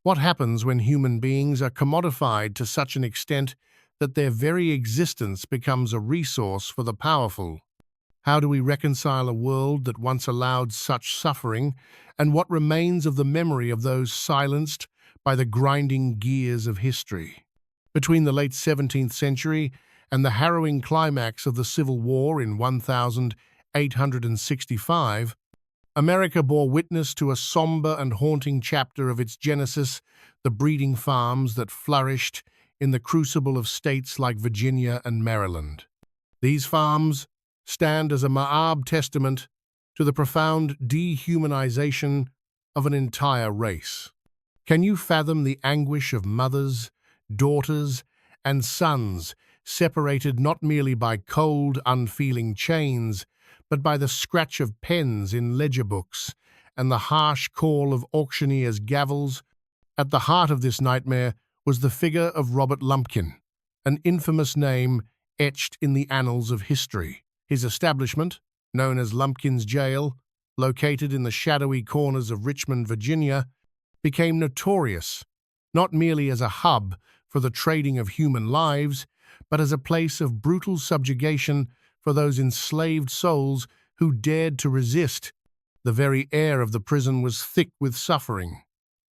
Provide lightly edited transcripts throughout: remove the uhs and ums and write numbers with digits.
What happens when human beings are commodified to such an extent that their very existence becomes a resource for the powerful? How do we reconcile a world that once allowed such suffering, and what remains of the memory of those silenced by the grinding gears of history? Between the late 17th century and the harrowing climax of the Civil War in 1865, America bore witness to a somber and haunting chapter of its genesis, the breeding farms that flourished in the crucible of states like Virginia and Maryland. These farms stand as a macabre testament to the profound dehumanization of an entire race. Can you fathom the anguish of mothers, daughters, and sons separated not merely by cold, unfeeling chains, but by the scratch of pens in ledger books and the harsh call of auctioneers' gavels? At the heart of this nightmare was the figure of Robert Lumpkin, an infamous name etched in the annals of history. His establishment, known as Lumpkin's Jail, located in the shadowy corners of Richmond, Virginia, became notorious not merely as a hub for the trading of human lives, but as a place of brutal subjugation for those enslaved souls who dared to resist. The very air of the prison was thick with suffering,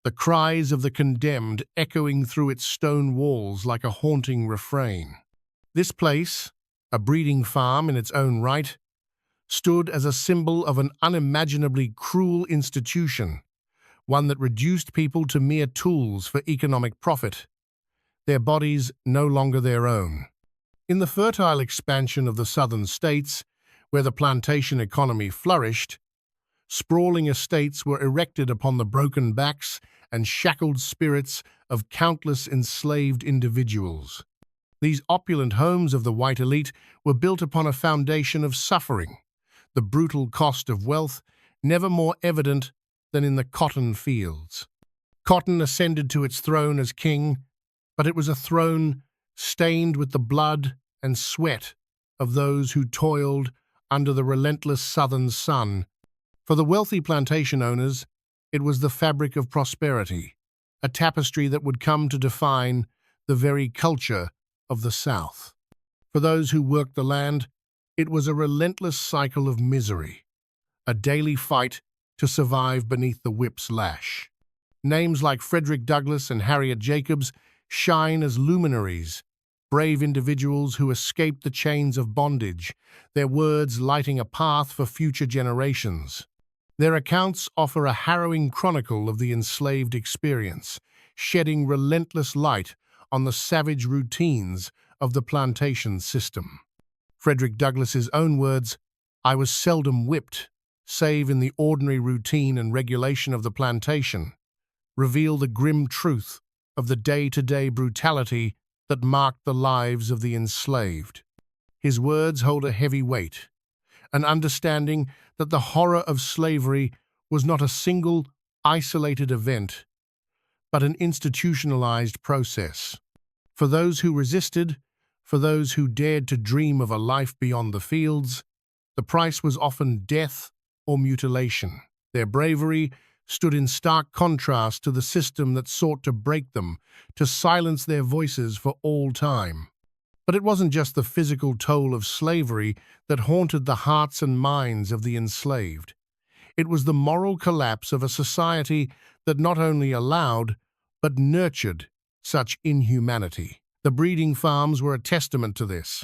the cries of the condemned echoing through its stone walls like a haunting refrain. This place, a breeding farm in its own right, stood as a symbol of an unimaginably cruel institution, one that reduced people to mere tools for economic profit, their bodies no longer their own. In the fertile expansion of the southern states, where the plantation economy flourished, sprawling estates were erected upon the broken backs and shackled spirits of countless enslaved individuals. These opulent homes of the white elite were built upon a foundation of suffering, the brutal cost of wealth never more evident than in the cotton fields. Cotton ascended to its throne as king, but it was a throne stained with the blood and sweat of those who toiled under the relentless southern sun. For the wealthy plantation owners, it was the fabric of prosperity, a tapestry that would come to define the very culture of the South. For those who worked the land, it was a relentless cycle of misery, a daily fight to survive beneath the whip's lash. Names like Frederick Douglass and Harriet Jacobs shine as luminaries, brave individuals who escaped the chains of bondage, their words lighting a path for future generations. Their accounts offer a harrowing chronicle of the enslaved experience, shedding relentless light on the savage routines of the plantation system. Frederick Douglass's own words, "I was seldom whipped, save in the ordinary routine and regulation of the plantation," reveal the grim truth of the day-to-day brutality that marked the lives of the enslaved. His words hold a heavy weight, an understanding that the horror of slavery was not a single, isolated event, but an institutionalized process. For those who resisted, for those who dared to dream of a life beyond the fields, the price was often death or mutilation. Their bravery stood in stark contrast to the system that sought to break them, to silence their voices for all time. But it wasn't just the physical toll of slavery that haunted the hearts and minds of the enslaved. It was the moral collapse of a society that not only allowed, but nurtured such inhumanity. The breeding farms were a testament to this.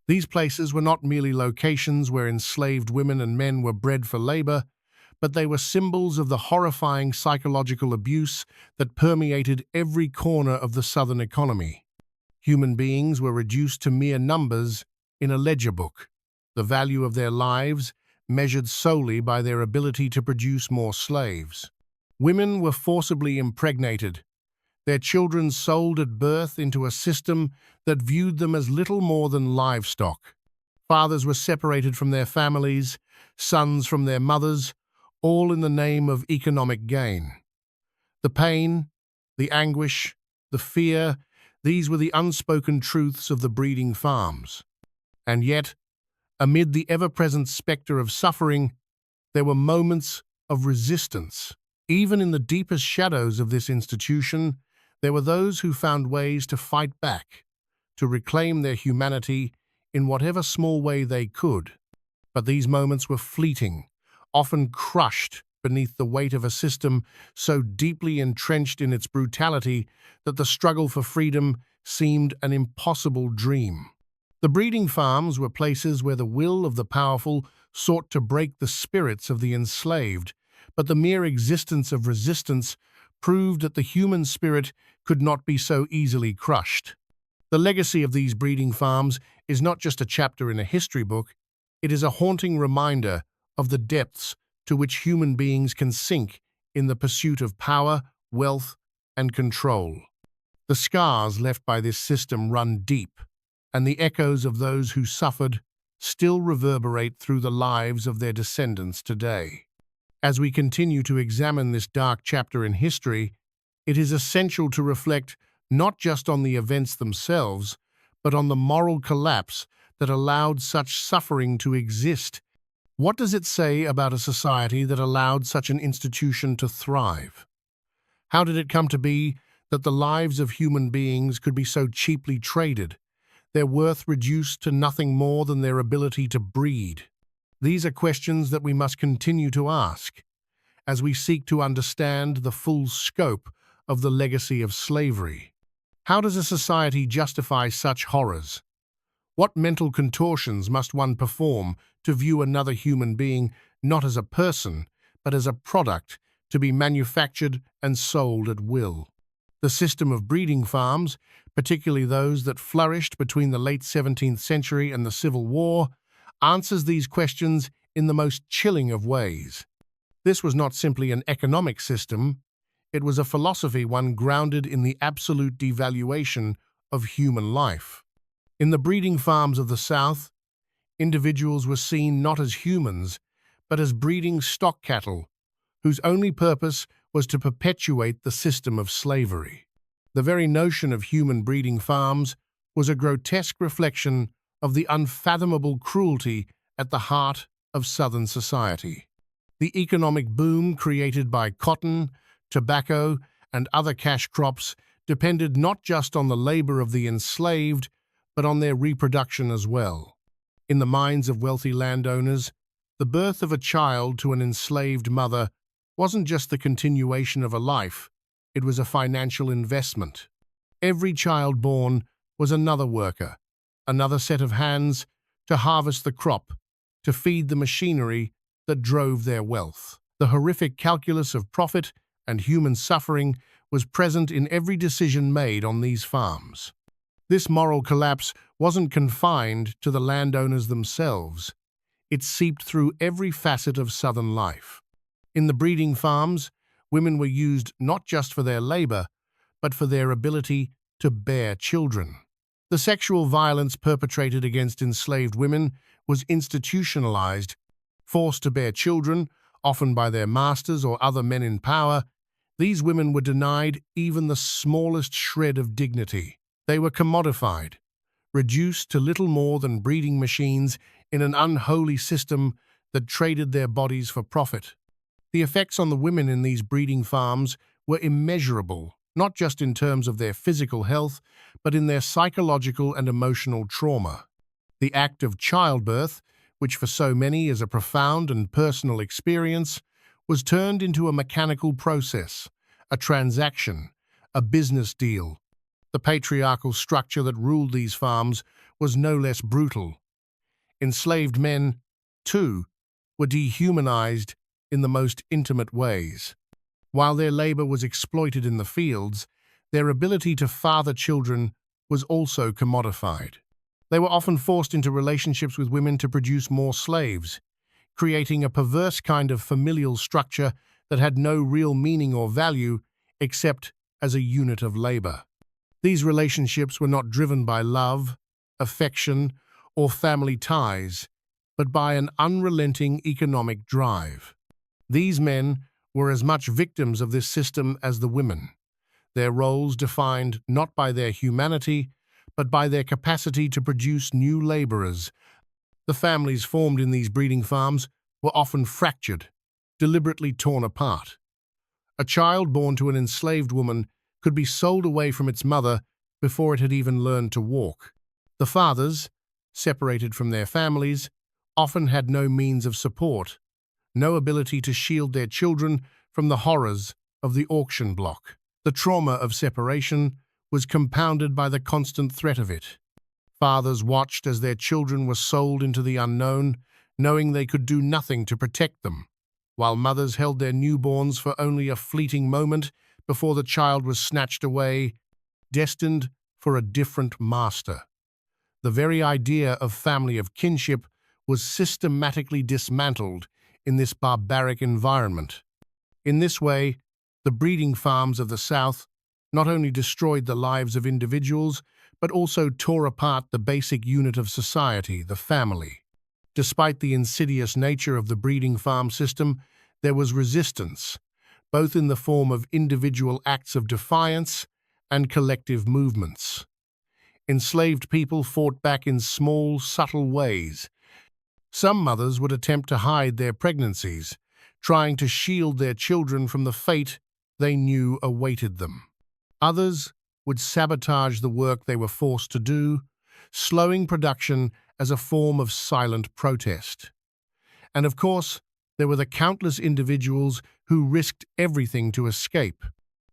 These places were not merely locations where enslaved women and men were bred for labor, but they were symbols of the horrifying psychological abuse that permeated every corner of the Southern economy. Human beings were reduced to mere numbers in a ledger book, the value of their lives measured solely by their ability to produce more slaves. Women were forcibly impregnated, their children sold at birth into a system that viewed them as little more than livestock. Fathers were separated from their families, sons from their mothers, all in the name of economic gain. The pain, the anguish, the fear, these were the unspoken truths of the breeding farms. And yet, amid the ever-present specter of suffering, there were moments of resistance. Even in the deepest shadows of this institution, there were those who found ways to fight back, to reclaim their humanity in whatever small way they could. But these moments were fleeting, often crushed beneath the weight of a system so deeply entrenched in its brutality that the struggle for freedom seemed an impossible dream. The breeding farms were places where the will of the powerful sought to break the spirits of the enslaved, but the mere existence of resistance proved that the human spirit could not be so easily crushed. The legacy of these breeding farms is not just a chapter in a history book, it is a haunting reminder of the depths to which human beings can sink in the pursuit of power, wealth, and control. The scars left by this system run deep, and the echoes of those who suffered still reverberate through the lives of their descendants today. As we continue to examine this dark chapter in history, it is essential to reflect not just on the events themselves, but on the moral collapse that allowed such suffering to exist. What does it say about a society that allowed such an institution to thrive? How did it come to be that the lives of human beings could be so cheaply traded, their worth reduced to nothing more than their ability to breed? These are questions that we must continue to ask as we seek to understand the full scope of the legacy of slavery. How does a society justify such horrors? What mental contortions must one perform to view another human being not as a person, but as a product to be manufactured and sold at will? The system of breeding farms, particularly those that flourished between the late 17th century and the Civil War, answers these questions in the most chilling of ways. This was not simply an economic system, it was a philosophy, one grounded in the absolute devaluation of human life. In the breeding farms of the South, individuals were seen not as humans, but as breeding stock cattle, whose only purpose was to perpetuate the system of slavery. The very notion of human breeding farms was a grotesque reflection of the unfathomable cruelty at the heart of Southern society. The economic boom created by cotton, tobacco, and other cash crops depended not just on the labor of the enslaved, but on their reproduction as well. In the minds of wealthy landowners, the birth of a child to an enslaved mother wasn't just the continuation of a life, it was a financial investment. Every child born was another worker, another set of hands to harvest the crop, to feed the machinery that drove their wealth. The horrific calculus of profit and human suffering was present in every decision made on these farms. This moral collapse wasn't confined to the landowners themselves. It seeped through every facet of Southern life. In the breeding farms, women were used not just for their labor, but for their ability to bear children. The sexual violence perpetrated against enslaved women was institutionalized. Forced to bear children, often by their masters or other men in power, these women were denied even the smallest shred of dignity. They were commodified, reduced to little more than breeding machines in an unholy system that traded their bodies for profit. The effects on the women in these breeding farms were immeasurable, not just in terms of their physical health, but in their psychological and emotional trauma. The act of childbirth, which for so many is a profound and personal experience, was turned into a mechanical process, a transaction, a business deal. The patriarchal structure that ruled these farms was no less brutal. Enslaved men, too, were dehumanized in the most intimate ways. While their labor was exploited in the fields, their ability to father children was also commodified. They were often forced into relationships with women to produce more slaves, creating a perverse kind of familial structure that had no real meaning or value except as a unit of labor. These relationships were not driven by love, affection, or family ties, but by an unrelenting economic drive. These men were as much victims of this system as the women, their roles defined not by their humanity, but by their capacity to produce new laborers. The families formed in these breeding farms were often fractured, deliberately torn apart. A child born to an enslaved woman could be sold away from its mother before it had even learned to walk. The fathers, separated from their families, often had no means of support, no ability to shield their children from the horrors of the auction block. The trauma of separation was compounded by the constant threat of it. Fathers watched as their children were sold into the unknown, knowing they could do nothing to protect them, while mothers held their newborns for only a fleeting moment before the child was snatched away, destined for a different master. The very idea of family of kinship was systematically dismantled in this barbaric environment. In this way, the breeding farms of the South not only destroyed the lives of individuals, but also tore apart the basic unit of society, the family. Despite the insidious nature of the breeding farm system, there was resistance, both in the form of individual acts of defiance and collective movements. Enslaved people fought back in small, subtle ways. Some mothers would attempt to hide their pregnancies, trying to shield their children from the fate they knew awaited them. Others would sabotage the work they were forced to do, slowing production as a form of silent protest. And of course, there were the countless individuals who risked everything to escape.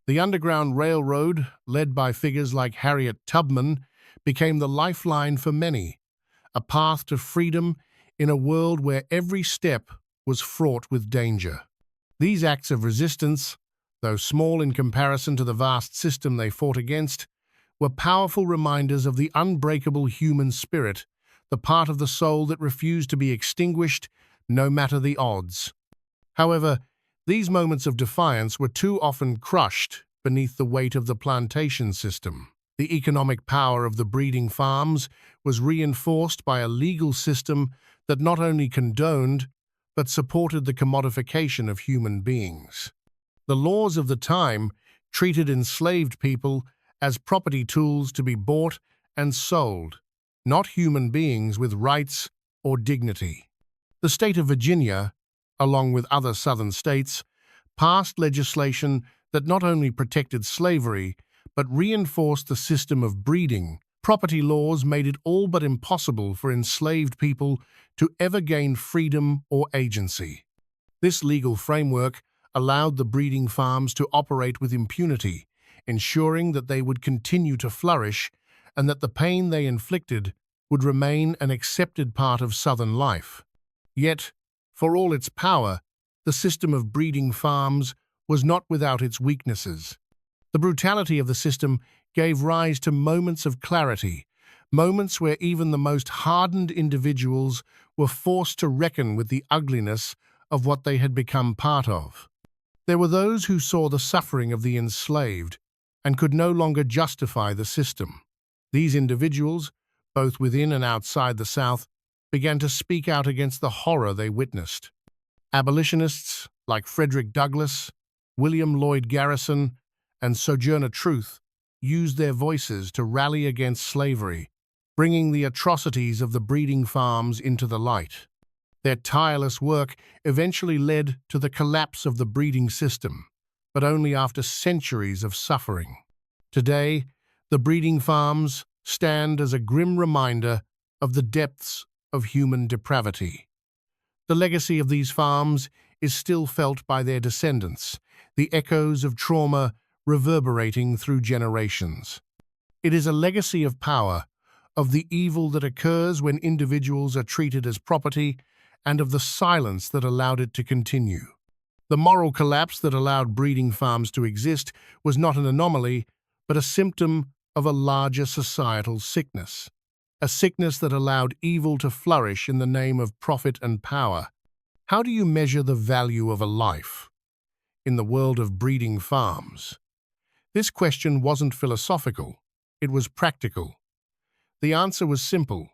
The Underground Railroad, led by figures like Harriet Tubman, became the lifeline for many, a path to freedom in a world where every step was fraught with danger. These acts of resistance, though small in comparison to the vast system they fought against, were powerful reminders of the unbreakable human spirit, the part of the soul that refused to be extinguished no matter the odds. However, these moments of defiance were too often crushed beneath the weight of the plantation system. The economic power of the breeding farms was reinforced by a legal system that not only condoned, but supported the commodification of human beings. The laws of the time treated enslaved people as property tools to be bought and sold, not human beings with rights or dignity. The state of Virginia, along with other southern states, passed legislation that not only protected slavery, but reinforced the system of breeding. Property laws made it all but impossible for enslaved people to ever gain freedom or agency. This legal framework allowed the breeding farms to operate with impunity, ensuring that they would continue to flourish and that the pain they inflicted would remain an accepted part of Southern life. Yet, for all its power, the system of breeding farms was not without its weaknesses. The brutality of the system gave rise to moments of clarity, moments where even the most hardened individuals were forced to reckon with the ugliness of what they had become part of. There were those who saw the suffering of the enslaved and could no longer justify the system. These individuals, both within and outside the South, began to speak out against the horror they witnessed. Abolitionists like Frederick Douglass, William Lloyd Garrison, and Sojourner Truth used their voices to rally against slavery, bringing the atrocities of the breeding farms into the light. Their tireless work eventually led to the collapse of the breeding system, but only after centuries of suffering. Today, the breeding farms stand as a grim reminder of the depths of human depravity. The legacy of these farms is still felt by their descendants, the echoes of trauma reverberating through generations. It is a legacy of power, of the evil that occurs when individuals are treated as property, and of the silence that allowed it to continue. The moral collapse that allowed breeding farms to exist was not an anomaly, but a symptom of a larger societal sickness. A sickness that allowed evil to flourish in the name of profit and power. How do you measure the value of a life in the world of breeding farms? This question wasn't philosophical, it was practical. The answer was simple.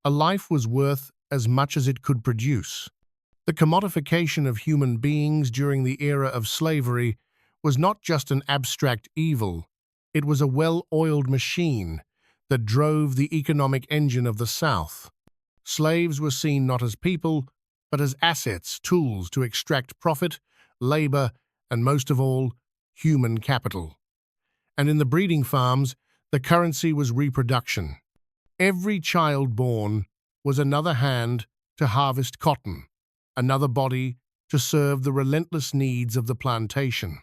A life was worth as much as it could produce. The commodification of human beings during the era of slavery was not just an abstract evil, it was a well-oiled machine that drove the economic engine of the South. Slaves were seen not as people, but as assets, tools to extract profit, labor, and most of all, human capital. And in the breeding farms, the currency was reproduction. Every child born was another hand to harvest cotton, another body to serve the relentless needs of the plantation.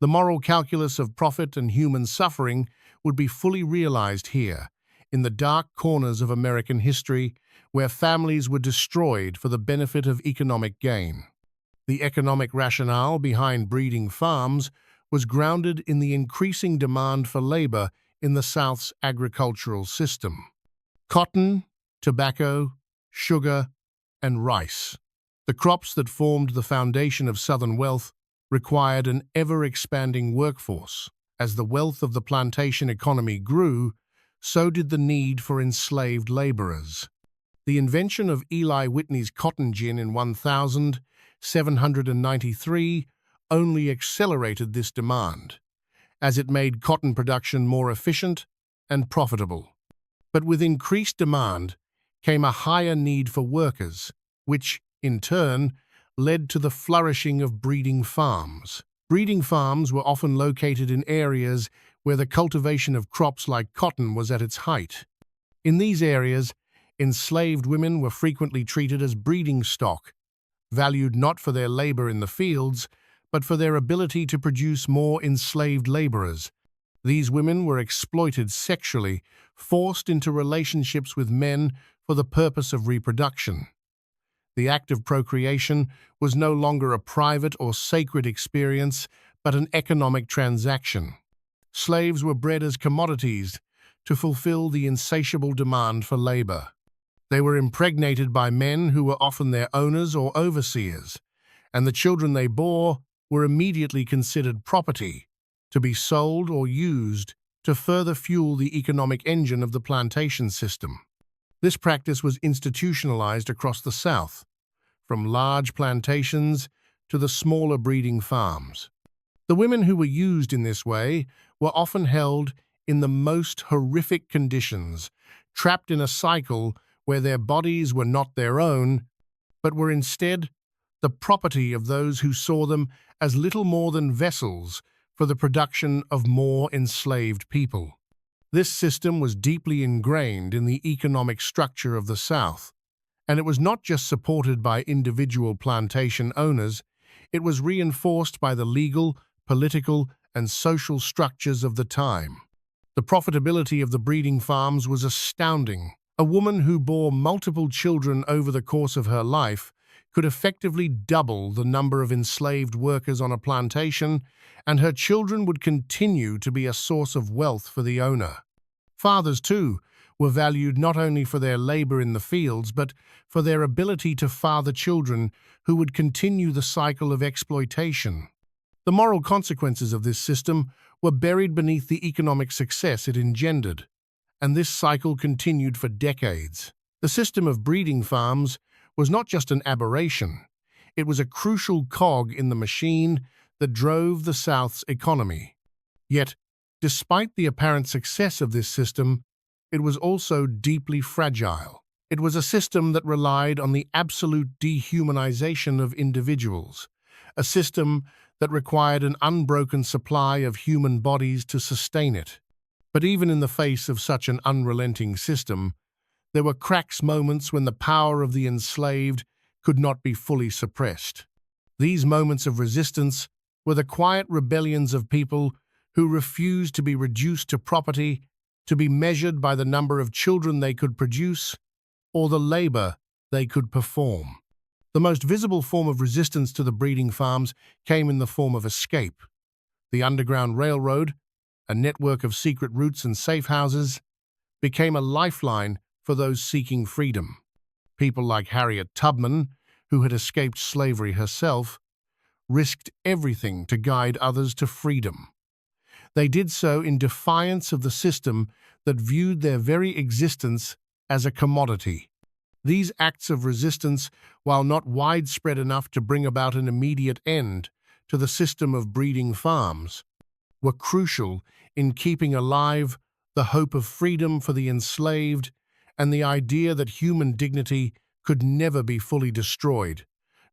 The moral calculus of profit and human suffering would be fully realized here, in the dark corners of American history, where families were destroyed for the benefit of economic gain. The economic rationale behind breeding farms was grounded in the increasing demand for labor in the South's agricultural system. Cotton, tobacco, sugar, and rice, the crops that formed the foundation of Southern wealth, required an ever-expanding workforce. As the wealth of the plantation economy grew, so did the need for enslaved laborers. The invention of Eli Whitney's cotton gin in 1793 only accelerated this demand, as it made cotton production more efficient and profitable. But with increased demand came a higher need for workers, which, in turn, led to the flourishing of breeding farms. Breeding farms were often located in areas where the cultivation of crops like cotton was at its height. In these areas, enslaved women were frequently treated as breeding stock, valued not for their labor in the fields, but for their ability to produce more enslaved laborers. These women were exploited sexually, forced into relationships with men for the purpose of reproduction. The act of procreation was no longer a private or sacred experience, but an economic transaction. Slaves were bred as commodities to fulfill the insatiable demand for labor. They were impregnated by men who were often their owners or overseers, and the children they bore were immediately considered property, to be sold or used to further fuel the economic engine of the plantation system. This practice was institutionalized across the South, from large plantations to the smaller breeding farms. The women who were used in this way were often held in the most horrific conditions, trapped in a cycle where their bodies were not their own, but were instead the property of those who saw them as little more than vessels for the production of more enslaved people. This system was deeply ingrained in the economic structure of the South, and it was not just supported by individual plantation owners, it was reinforced by the legal, political, and social structures of the time. The profitability of the breeding farms was astounding. A woman who bore multiple children over the course of her life could effectively double the number of enslaved workers on a plantation, and her children would continue to be a source of wealth for the owner. Fathers, too, were valued not only for their labor in the fields, but for their ability to father children who would continue the cycle of exploitation. The moral consequences of this system were buried beneath the economic success it engendered, and this cycle continued for decades. The system of breeding farms was not just an aberration, it was a crucial cog in the machine that drove the South's economy. Yet, despite the apparent success of this system, it was also deeply fragile. It was a system that relied on the absolute dehumanization of individuals, a system that required an unbroken supply of human bodies to sustain it. But even in the face of such an unrelenting system, there were cracks moments when the power of the enslaved could not be fully suppressed. These moments of resistance were the quiet rebellions of people who refused to be reduced to property, to be measured by the number of children they could produce, or the labor they could perform. The most visible form of resistance to the breeding farms came in the form of escape. The Underground Railroad, a network of secret routes and safe houses, became a lifeline for those seeking freedom. People like Harriet Tubman, who had escaped slavery herself, risked everything to guide others to freedom. They did so in defiance of the system that viewed their very existence as a commodity. These acts of resistance, while not widespread enough to bring about an immediate end to the system of breeding farms, were crucial in keeping alive the hope of freedom for the enslaved and the idea that human dignity could never be fully destroyed,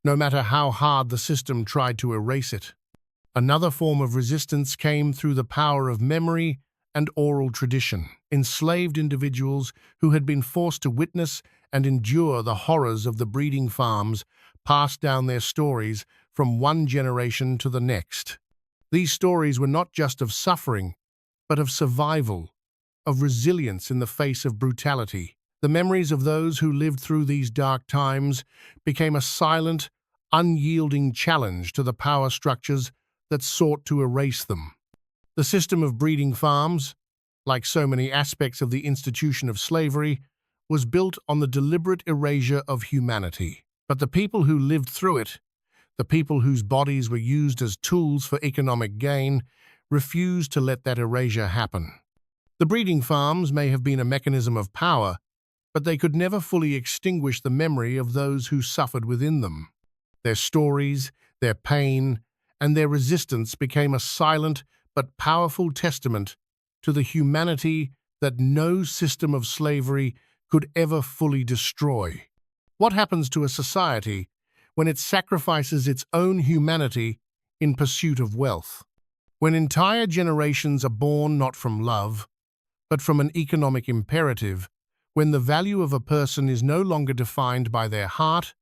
no matter how hard the system tried to erase it. Another form of resistance came through the power of memory and oral tradition. Enslaved individuals who had been forced to witness and endure the horrors of the breeding farms passed down their stories from one generation to the next. These stories were not just of suffering, but of survival, of resilience in the face of brutality. The memories of those who lived through these dark times became a silent, unyielding challenge to the power structures that sought to erase them. The system of breeding farms, like so many aspects of the institution of slavery, was built on the deliberate erasure of humanity. But the people who lived through it, the people whose bodies were used as tools for economic gain, refused to let that erasure happen. The breeding farms may have been a mechanism of power, but they could never fully extinguish the memory of those who suffered within them. Their stories, their pain, and their resistance became a silent but powerful testament to the humanity that no system of slavery could ever fully destroy. What happens to a society when it sacrifices its own humanity in pursuit of wealth? When entire generations are born not from love, but from an economic imperative, when the value of a person is no longer defined by their heart,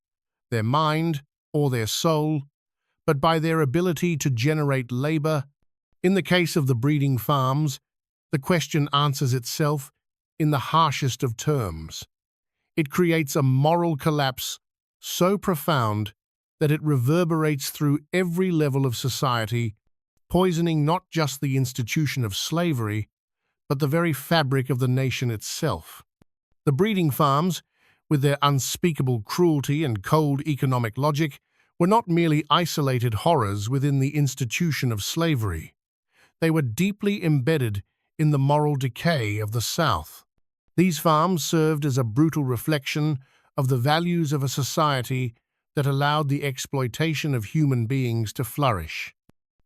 their mind, or their soul, but by their ability to generate labor. In the case of the breeding farms, the question answers itself in the harshest of terms. It creates a moral collapse so profound that it reverberates through every level of society, poisoning not just the institution of slavery, but the very fabric of the nation itself. The breeding farms, with their unspeakable cruelty and cold economic logic, were not merely isolated horrors within the institution of slavery. They were deeply embedded in the moral decay of the South. These farms served as a brutal reflection of the values of a society that allowed the exploitation of human beings to flourish.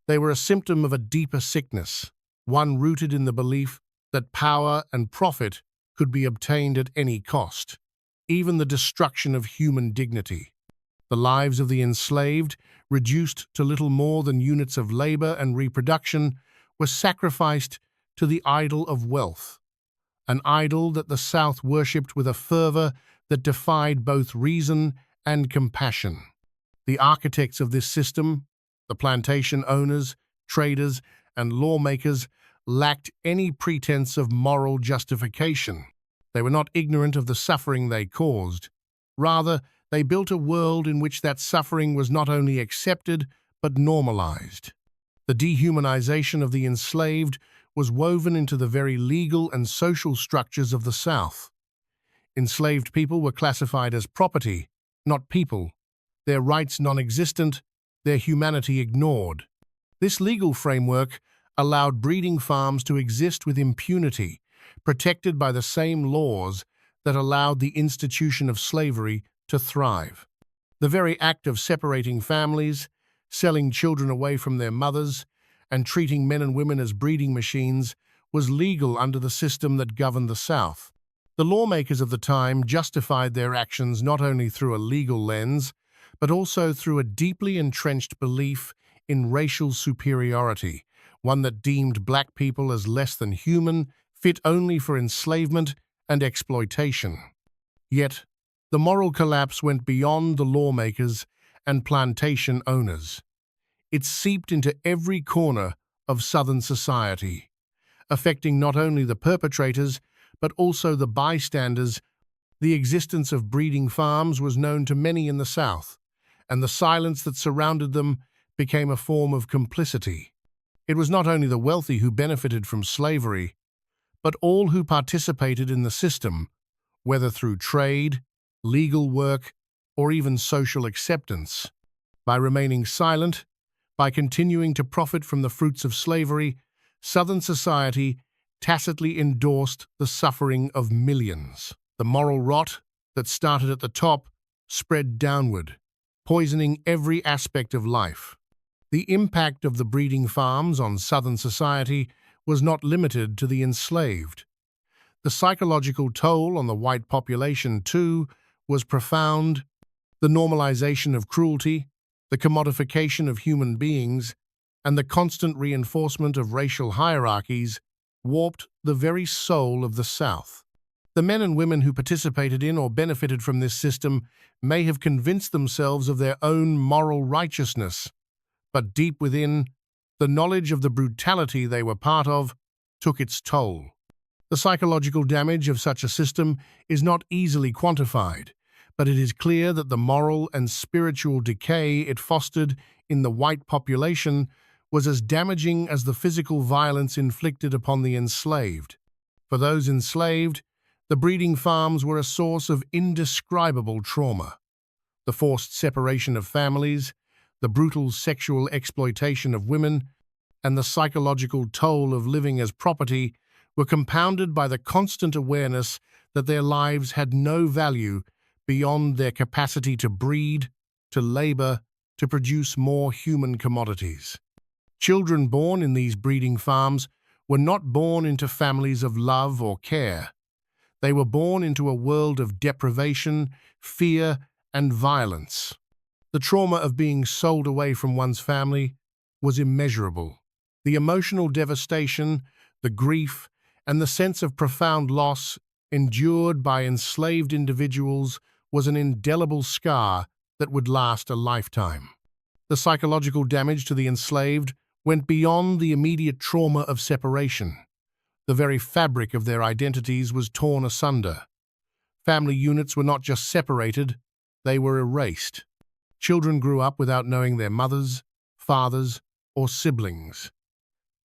They were a symptom of a deeper sickness, one rooted in the belief that power and profit could be obtained at any cost, even the destruction of human dignity. The lives of the enslaved, reduced to little more than units of labor and reproduction, were sacrificed to the idol of wealth, an idol that the South worshipped with a fervor that defied both reason and compassion. The architects of this system, the plantation owners, traders, and lawmakers, lacked any pretense of moral justification. They were not ignorant of the suffering they caused. Rather, they built a world in which that suffering was not only accepted, but normalized. The dehumanization of the enslaved was woven into the very legal and social structures of the South. Enslaved people were classified as property, not people, their rights non-existent, their humanity ignored. This legal framework allowed breeding farms to exist with impunity, protected by the same laws that allowed the institution of slavery to thrive. The very act of separating families, selling children away from their mothers, and treating men and women as breeding machines was legal under the system that governed the South. The lawmakers of the time justified their actions not only through a legal lens, but also through a deeply entrenched belief in racial superiority, one that deemed black people as less than human, fit only for enslavement and exploitation. Yet, the moral collapse went beyond the lawmakers and plantation owners. It seeped into every corner of Southern society, affecting not only the perpetrators, but also the bystanders. The existence of breeding farms was known to many in the South, and the silence that surrounded them became a form of complicity. It was not only the wealthy who benefited from slavery, but all who participated in the system, whether through trade, legal work, or even social acceptance. By remaining silent, by continuing to profit from the fruits of slavery, Southern society tacitly endorsed the suffering of millions. The moral rot that started at the top spread downward, poisoning every aspect of life. The impact of the breeding farms on Southern society was not limited to the enslaved. The psychological toll on the white population, too, was profound. The normalization of cruelty, the commodification of human beings, and the constant reinforcement of racial hierarchies warped the very soul of the South. The men and women who participated in or benefited from this system may have convinced themselves of their own moral righteousness, but deep within, the knowledge of the brutality they were part of took its toll. The psychological damage of such a system is not easily quantified, but it is clear that the moral and spiritual decay it fostered in the white population was as damaging as the physical violence inflicted upon the enslaved. For those enslaved, the breeding farms were a source of indescribable trauma. The forced separation of families, the brutal sexual exploitation of women, and the psychological toll of living as property were compounded by the constant awareness that their lives had no value beyond their capacity to breed, to labor, to produce more human commodities. Children born in these breeding farms were not born into families of love or care. They were born into a world of deprivation, fear, and violence. The trauma of being sold away from one's family was immeasurable. The emotional devastation, the grief, and the sense of profound loss endured by enslaved individuals was an indelible scar that would last a lifetime. The psychological damage to the enslaved went beyond the immediate trauma of separation. The very fabric of their identities was torn asunder. Family units were not just separated, they were erased. Children grew up without knowing their mothers, fathers, or siblings.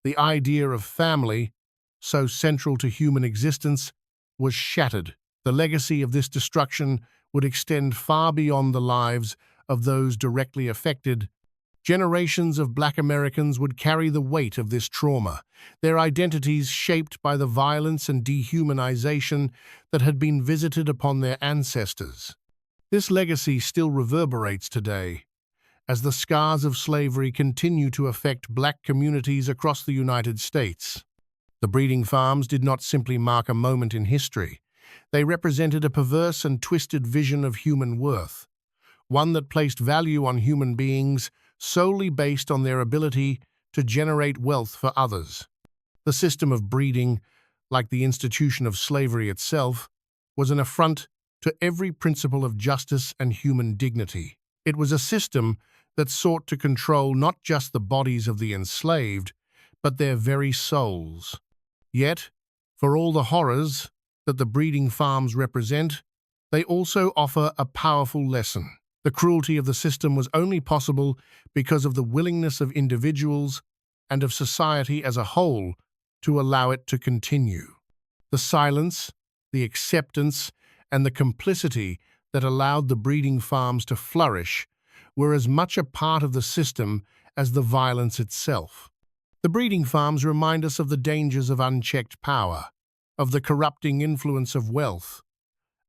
The idea of family, so central to human existence, was shattered. The legacy of this destruction would extend far beyond the lives of those directly affected. Generations of Black Americans would carry the weight of this trauma, their identities shaped by the violence and dehumanization that had been visited upon their ancestors. This legacy still reverberates today, as the scars of slavery continue to affect Black communities across the United States. The breeding farms did not simply mark a moment in history. They represented a perverse and twisted vision of human worth, one that placed value on human beings solely based on their ability to generate wealth for others. The system of breeding, like the institution of slavery itself, was an affront to every principle of justice and human dignity. It was a system that sought to control not just the bodies of the enslaved, but their very souls. Yet, for all the horrors that the breeding farms represent, they also offer a powerful lesson. The cruelty of the system was only possible because of the willingness of individuals and of society as a whole to allow it to continue. The silence, the acceptance, and the complicity that allowed the breeding farms to flourish were as much a part of the system as the violence itself. The breeding farms remind us of the dangers of unchecked power, of the corrupting influence of wealth,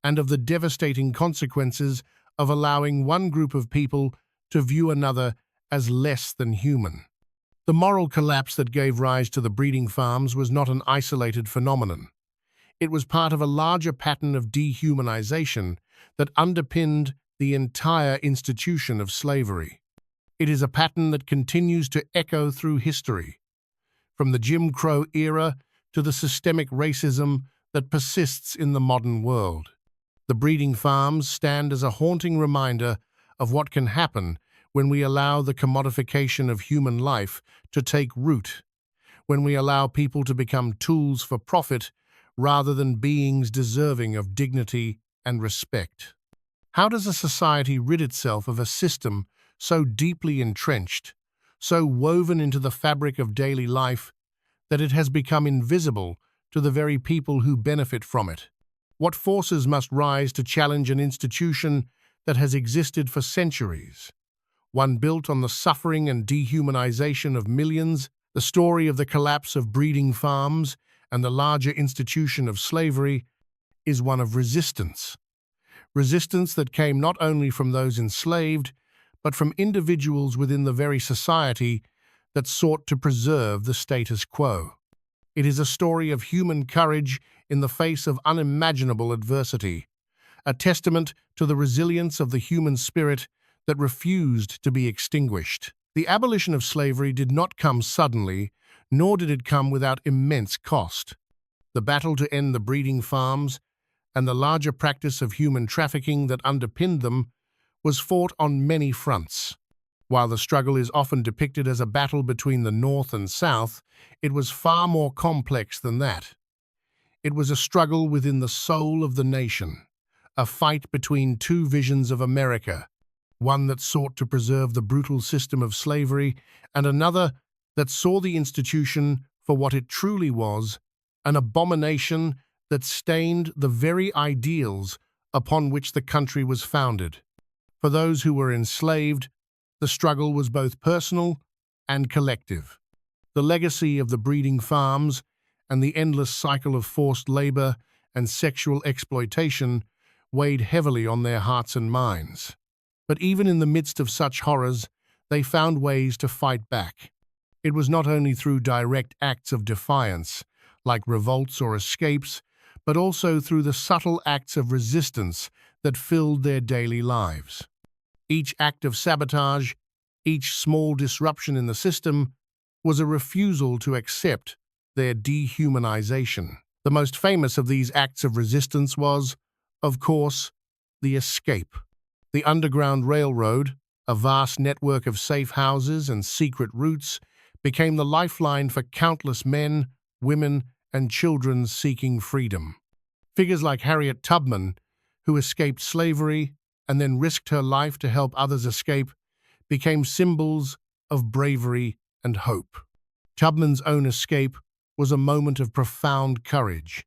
and of the devastating consequences of allowing one group of people to view another as less than human. The moral collapse that gave rise to the breeding farms was not an isolated phenomenon. It was part of a larger pattern of dehumanization that underpinned the entire institution of slavery. It is a pattern that continues to echo through history, from the Jim Crow era to the systemic racism that persists in the modern world. The breeding farms stand as a haunting reminder of what can happen when we allow the commodification of human life to take root, when we allow people to become tools for profit rather than beings deserving of dignity and respect. How does a society rid itself of a system so deeply entrenched, so woven into the fabric of daily life, that it has become invisible to the very people who benefit from it? What forces must rise to challenge an institution that has existed for centuries? One built on the suffering and dehumanization of millions. The story of the collapse of breeding farms and the larger institution of slavery is one of resistance. Resistance that came not only from those enslaved, but from individuals within the very society that sought to preserve the status quo. It is a story of human courage in the face of unimaginable adversity, a testament to the resilience of the human spirit that refused to be extinguished. The abolition of slavery did not come suddenly, nor did it come without immense cost. The battle to end the breeding farms and the larger practice of human trafficking that underpinned them was fought on many fronts. While the struggle is often depicted as a battle between the North and South, it was far more complex than that. It was a struggle within the soul of the nation, a fight between two visions of America, one that sought to preserve the brutal system of slavery and another that saw the institution for what it truly was, an abomination that stained the very ideals upon which the country was founded. For those who were enslaved, the struggle was both personal and collective. The legacy of the breeding farms and the endless cycle of forced labor and sexual exploitation weighed heavily on their hearts and minds. But even in the midst of such horrors, they found ways to fight back. It was not only through direct acts of defiance, like revolts or escapes, but also through the subtle acts of resistance that filled their daily lives. Each act of sabotage, each small disruption in the system, was a refusal to accept their dehumanization. The most famous of these acts of resistance was, of course, the escape. The Underground Railroad, a vast network of safe houses and secret routes, became the lifeline for countless men, women, and children seeking freedom. Figures like Harriet Tubman, who escaped slavery and then risked her life to help others escape, became symbols of bravery and hope. Tubman's own escape was a moment of profound courage,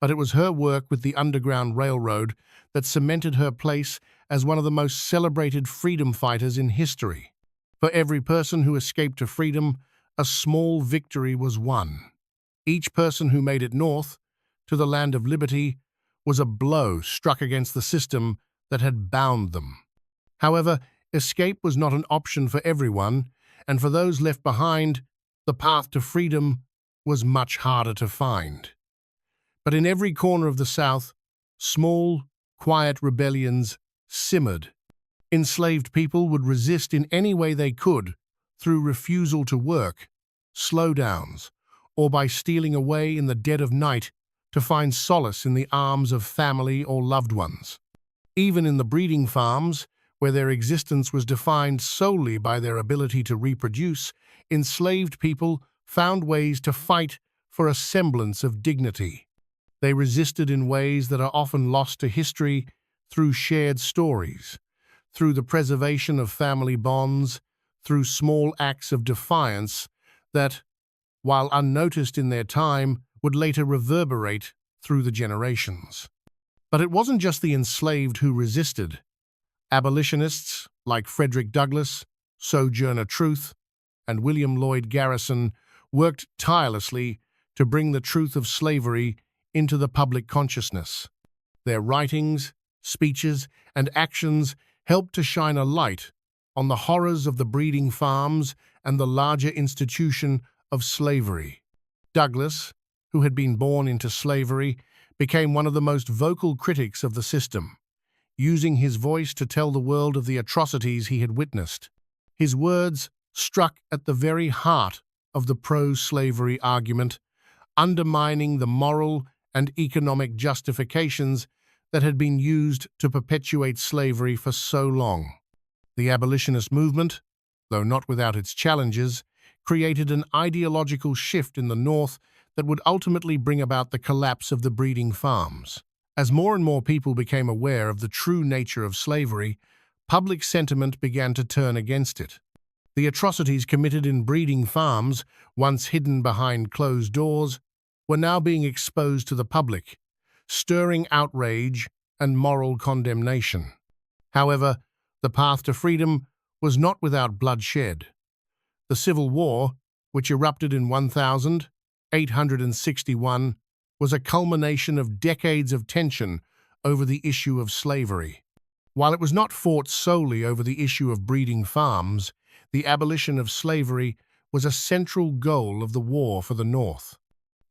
but it was her work with the Underground Railroad that cemented her place as one of the most celebrated freedom fighters in history. For every person who escaped to freedom, a small victory was won. Each person who made it north, to the land of liberty, was a blow struck against the system that had bound them. However, escape was not an option for everyone, and for those left behind, the path to freedom was much harder to find. But in every corner of the South, small, quiet rebellions simmered. Enslaved people would resist in any way they could, through refusal to work, slowdowns, or by stealing away in the dead of night to find solace in the arms of family or loved ones. Even in the breeding farms, where their existence was defined solely by their ability to reproduce, enslaved people found ways to fight for a semblance of dignity. They resisted in ways that are often lost to history through shared stories, through the preservation of family bonds, through small acts of defiance that, while unnoticed in their time, would later reverberate through the generations. But it wasn't just the enslaved who resisted. Abolitionists like Frederick Douglass, Sojourner Truth, and William Lloyd Garrison worked tirelessly to bring the truth of slavery into the public consciousness. Their writings, speeches, and actions helped to shine a light on the horrors of the breeding farms and the larger institution of slavery. Douglass, who had been born into slavery, became one of the most vocal critics of the system, using his voice to tell the world of the atrocities he had witnessed. His words struck at the very heart of the pro-slavery argument, undermining the moral and economic justifications that had been used to perpetuate slavery for so long. The abolitionist movement, though not without its challenges, created an ideological shift in the North that would ultimately bring about the collapse of the breeding farms. As more and more people became aware of the true nature of slavery, public sentiment began to turn against it. The atrocities committed in breeding farms, once hidden behind closed doors, were now being exposed to the public, stirring outrage and moral condemnation. However, the path to freedom was not without bloodshed. The Civil War, which erupted in 1861, was a culmination of decades of tension over the issue of slavery. While it was not fought solely over the issue of breeding farms, the abolition of slavery was a central goal of the war for the North.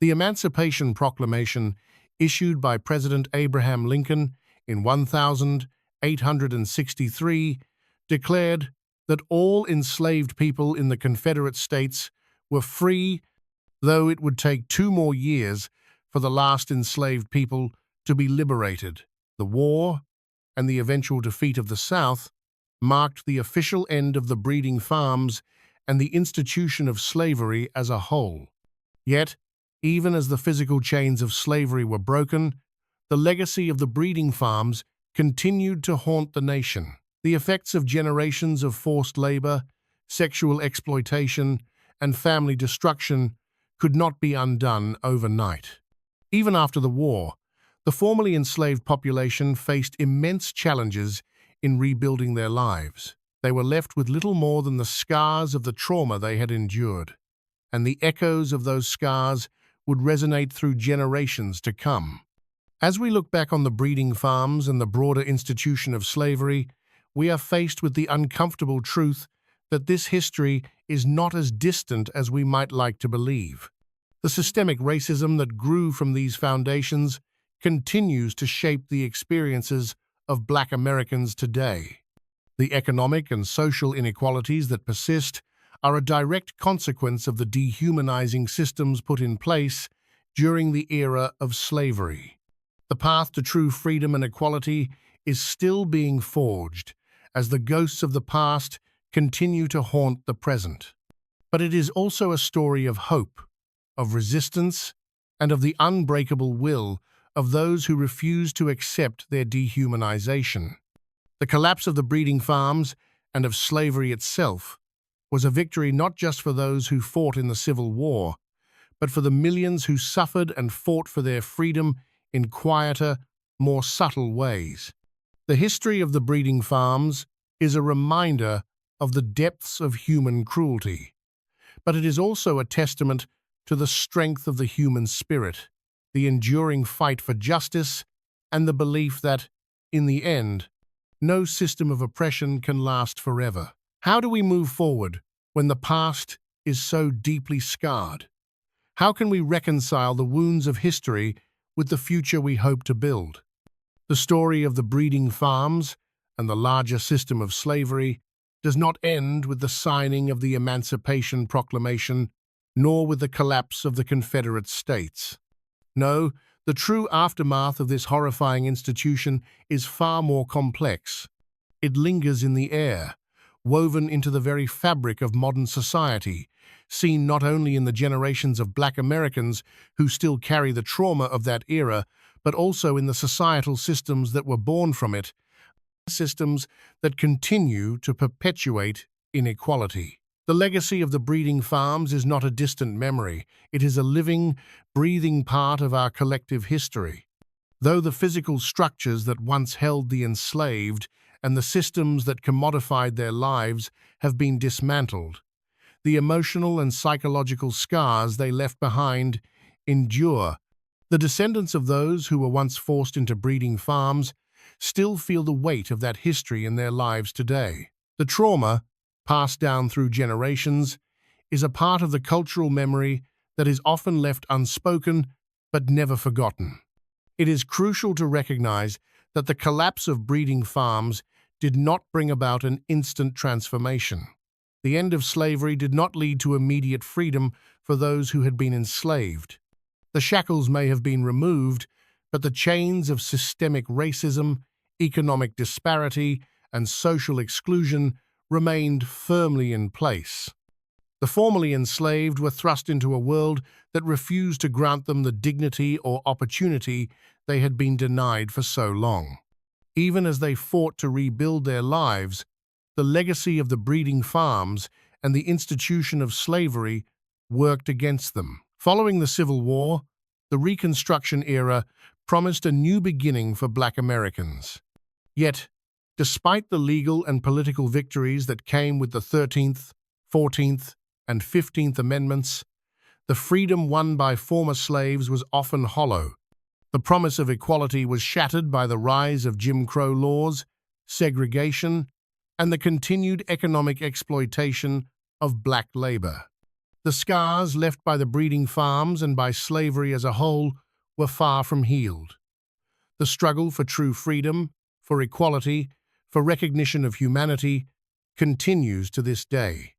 The Emancipation Proclamation, issued by President Abraham Lincoln in 1863, declared that all enslaved people in the Confederate States were free, though it would take 2 more years for the last enslaved people to be liberated. The war and the eventual defeat of the South marked the official end of the breeding farms and the institution of slavery as a whole. Yet, even as the physical chains of slavery were broken, the legacy of the breeding farms continued to haunt the nation. The effects of generations of forced labor, sexual exploitation, and family destruction could not be undone overnight. Even after the war, the formerly enslaved population faced immense challenges in rebuilding their lives. They were left with little more than the scars of the trauma they had endured, and the echoes of those scars would resonate through generations to come. As we look back on the breeding farms and the broader institution of slavery, we are faced with the uncomfortable truth that this history is not as distant as we might like to believe. The systemic racism that grew from these foundations continues to shape the experiences of Black Americans today. The economic and social inequalities that persist are a direct consequence of the dehumanizing systems put in place during the era of slavery. The path to true freedom and equality is still being forged as the ghosts of the past continue to haunt the present. But it is also a story of hope, of resistance, and of the unbreakable will of those who refuse to accept their dehumanization. The collapse of the breeding farms and of slavery itself was a victory not just for those who fought in the Civil War, but for the millions who suffered and fought for their freedom in quieter, more subtle ways. The history of the breeding farms is a reminder of the depths of human cruelty, but it is also a testament to the strength of the human spirit, the enduring fight for justice, and the belief that, in the end, no system of oppression can last forever. How do we move forward when the past is so deeply scarred? How can we reconcile the wounds of history with the future we hope to build? The story of the breeding farms and the larger system of slavery does not end with the signing of the Emancipation Proclamation, nor with the collapse of the Confederate States. No, the true aftermath of this horrifying institution is far more complex. It lingers in the air, woven into the very fabric of modern society, seen not only in the generations of Black Americans who still carry the trauma of that era, but also in the societal systems that were born from it, systems that continue to perpetuate inequality. The legacy of the breeding farms is not a distant memory. It is a living, breathing part of our collective history. Though the physical structures that once held the enslaved and the systems that commodified their lives have been dismantled, the emotional and psychological scars they left behind endure. The descendants of those who were once forced into breeding farms still feel the weight of that history in their lives today. The trauma, passed down through generations, is a part of the cultural memory that is often left unspoken but never forgotten. It is crucial to recognize that the collapse of breeding farms did not bring about an instant transformation. The end of slavery did not lead to immediate freedom for those who had been enslaved. The shackles may have been removed, but the chains of systemic racism, economic disparity, and social exclusion remained firmly in place. The formerly enslaved were thrust into a world that refused to grant them the dignity or opportunity they had been denied for so long. Even as they fought to rebuild their lives, the legacy of the breeding farms and the institution of slavery worked against them. Following the Civil War, the Reconstruction era promised a new beginning for Black Americans. Yet, despite the legal and political victories that came with the 13th, 14th, and 15th Amendments, the freedom won by former slaves was often hollow. The promise of equality was shattered by the rise of Jim Crow laws, segregation, and the continued economic exploitation of Black labor. The scars left by the breeding farms and by slavery as a whole were far from healed. The struggle for true freedom, for equality, for recognition of humanity, continues to this day.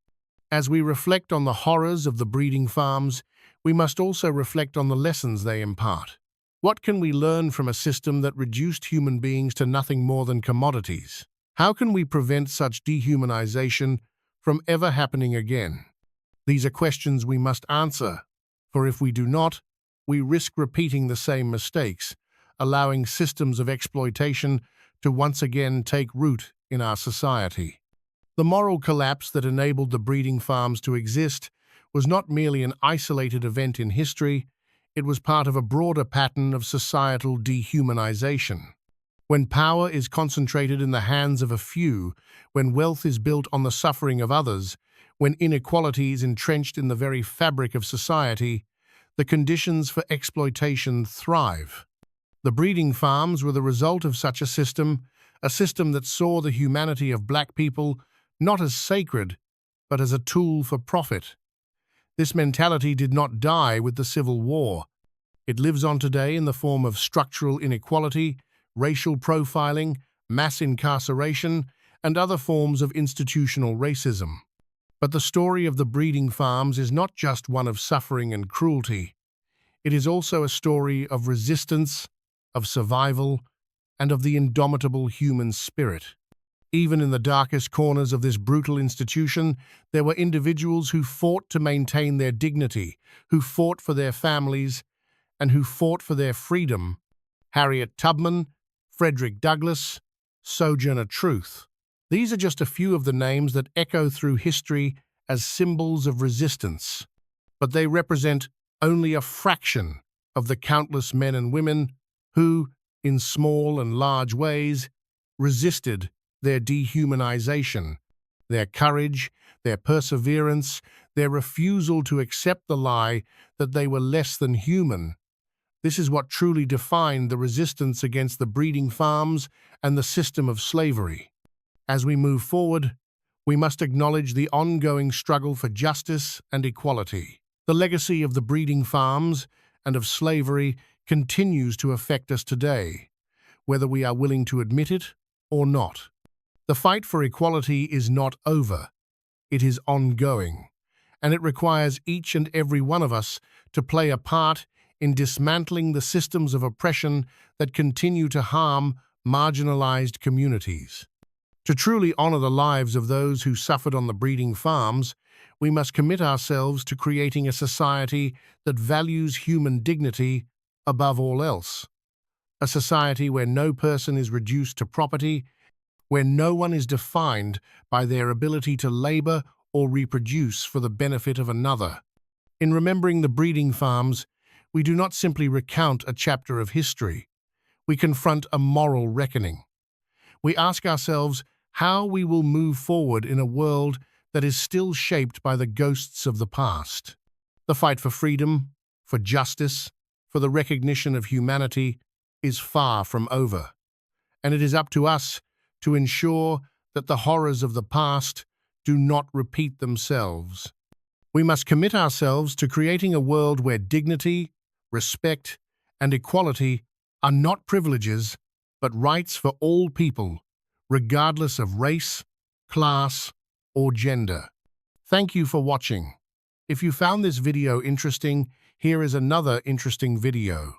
As we reflect on the horrors of the breeding farms, we must also reflect on the lessons they impart. What can we learn from a system that reduced human beings to nothing more than commodities? How can we prevent such dehumanization from ever happening again? These are questions we must answer, for if we do not, we risk repeating the same mistakes, allowing systems of exploitation to once again take root in our society. The moral collapse that enabled the breeding farms to exist was not merely an isolated event in history, it was part of a broader pattern of societal dehumanization. When power is concentrated in the hands of a few, when wealth is built on the suffering of others, when inequality is entrenched in the very fabric of society, the conditions for exploitation thrive. The breeding farms were the result of such a system that saw the humanity of black people not as sacred, but as a tool for profit. This mentality did not die with the Civil War. It lives on today in the form of structural inequality, racial profiling, mass incarceration, and other forms of institutional racism. But the story of the breeding farms is not just one of suffering and cruelty. It is also a story of resistance, of survival, and of the indomitable human spirit. Even in the darkest corners of this brutal institution, there were individuals who fought to maintain their dignity, who fought for their families, and who fought for their freedom. Harriet Tubman, Frederick Douglass, Sojourner Truth. These are just a few of the names that echo through history as symbols of resistance, but they represent only a fraction of the countless men and women who, in small and large ways, resisted their dehumanization. Their courage, their perseverance, their refusal to accept the lie that they were less than human. This is what truly defined the resistance against the breeding farms and the system of slavery. As we move forward, we must acknowledge the ongoing struggle for justice and equality. The legacy of the breeding farms and of slavery continues to affect us today, whether we are willing to admit it or not. The fight for equality is not over. It is ongoing, and it requires each and every one of us to play a part in dismantling the systems of oppression that continue to harm marginalized communities. To truly honor the lives of those who suffered on the breeding farms, we must commit ourselves to creating a society that values human dignity above all else. A society where no person is reduced to property, where no one is defined by their ability to labor or reproduce for the benefit of another. In remembering the breeding farms, we do not simply recount a chapter of history. We confront a moral reckoning. We ask ourselves how we will move forward in a world that is still shaped by the ghosts of the past. The fight for freedom, for justice, for the recognition of humanity is far from over, and it is up to us to ensure that the horrors of the past do not repeat themselves. We must commit ourselves to creating a world where dignity, respect, and equality are not privileges, but rights for all people, regardless of race, class, or gender. Thank you for watching. If you found this video interesting, here is another interesting video.